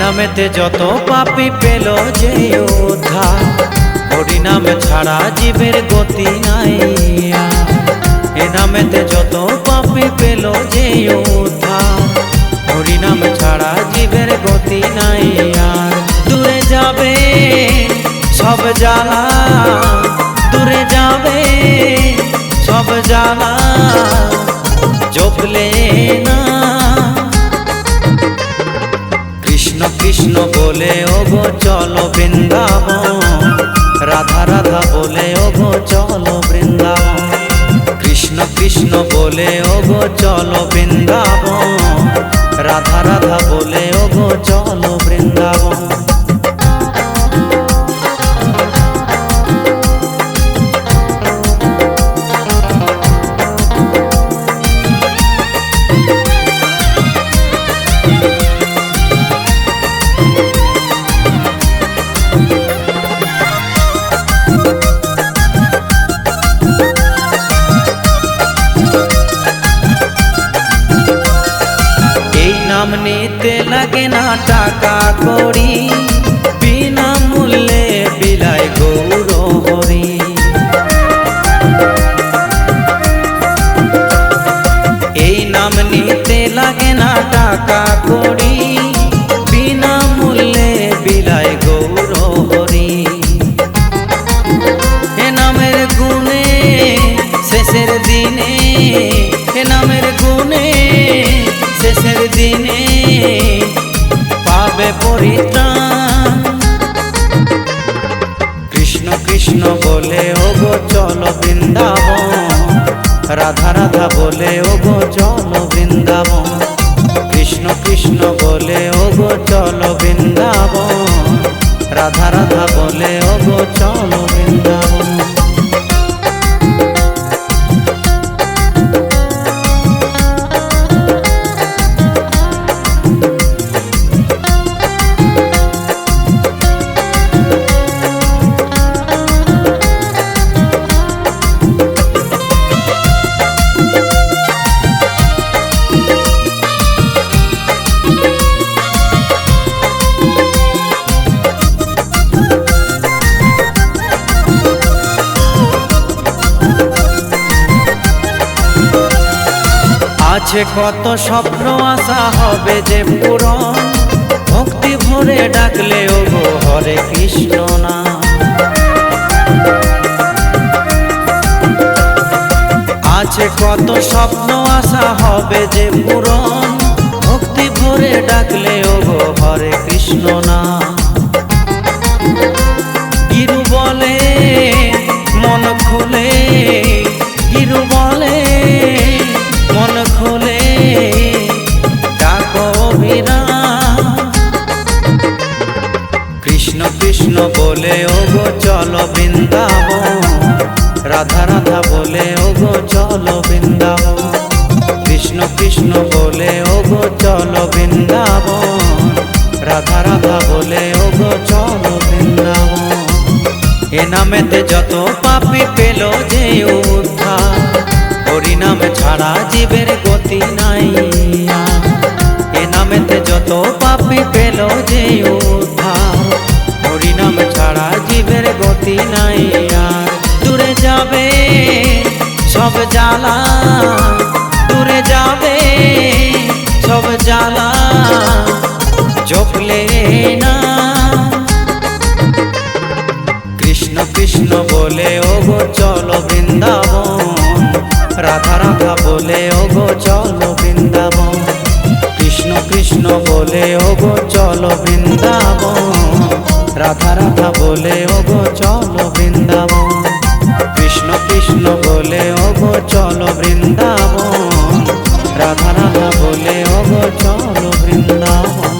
নামেতে যত পাপী পেল যে উদ্ধার, হরি নাম ছাড়া জীবের গতি নাই। এ নামেতে যত পাপী পেল যে উদ্ধার, হরি নাম ছাড়া জীবের গতি নাই। আর দূরে যাবে সব জ্বালা, দূরে যাবে সব জ্বালা, জপলে না কৃষ্ণ কৃষ্ণ বলে ওগো চলো বৃন্দাবন, রাধা রাধা বলে ওগো চলো বৃন্দাবন। কৃষ্ণ কৃষ্ণ বলে ওগো চলো বৃন্দাবন, রাধা রাধা বলে ওগো চলো বৃন্দাবন। নাম নিতে লাগে না টাকা কড়ি, বিনা মূল্যে বিলায় গৌর হরি। এই নাম নিতে লাগে না টাকা কড়ি, বিনা মূল্যে বিলায় গৌর হরি। এ নামের গুণে শেষের দিনে, এ নামের গুণে শেষের দিনে পাবে পরিত্রাণ। কৃষ্ণ কৃষ্ণ বলে ওগো চলো বৃন্দাবন, রাধা রাধা বলে ওগো চলো বৃন্দাবন। কৃষ্ণ কৃষ্ণ বলে ওগো চলো বৃন্দাবন, রাধা রাধা বলে ওগো চলো বৃন্দাবন। আছে কত স্বপ্ন আশা হবে যে পূরণ, ভক্তি ভরে ডাকলে ওগো হরে কৃষ্ণ নাম। আছে কত স্বপ্ন আশা হবে যে পূরণ, ভক্তি ভরে ডাকলে ওগো হরে কৃষ্ণ নাম। গিরু বলে মন খুলে, গিরু বলে মন খুলে ডাকো অভিরাম। কৃষ্ণ কৃষ্ণ বলে ওগো চলো বৃন্দাবন, রাধা রাধা বলে ওগো চলো বৃন্দাবন। কৃষ্ণ কৃষ্ণ বলে ওগো চলো বৃন্দাবন, রাধা রাধা বলে ওগো চলো বৃন্দাবন। এ নামেতে যত পাপী পেল যে উদ্ধার, হরি নাম ছাড়া জীবের গতি নাই। এ নামেতে যত পাপী পেল যে উদ্ধার, হরি নাম ছাড়া জীবের গতি নাই। আর দূরে যাবে সব জ্বালা, দূরে যাবে সব জ্বালা, জপলে না কৃষ্ণ কৃষ্ণ বলে ওগো চলো বৃন্দাবন, রাধা রাধা বলে ওগো চলো বৃন্দাবন। কৃষ্ণ কৃষ্ণ বলে ওগো চলো বৃন্দাবন, রাধা রাধা বলে ওগো চলো বৃন্দাবন। কৃষ্ণ কৃষ্ণ বলে ওগো চলো বৃন্দাবন, রাধা রাধা বলে ওগো চলো বৃন্দাবন।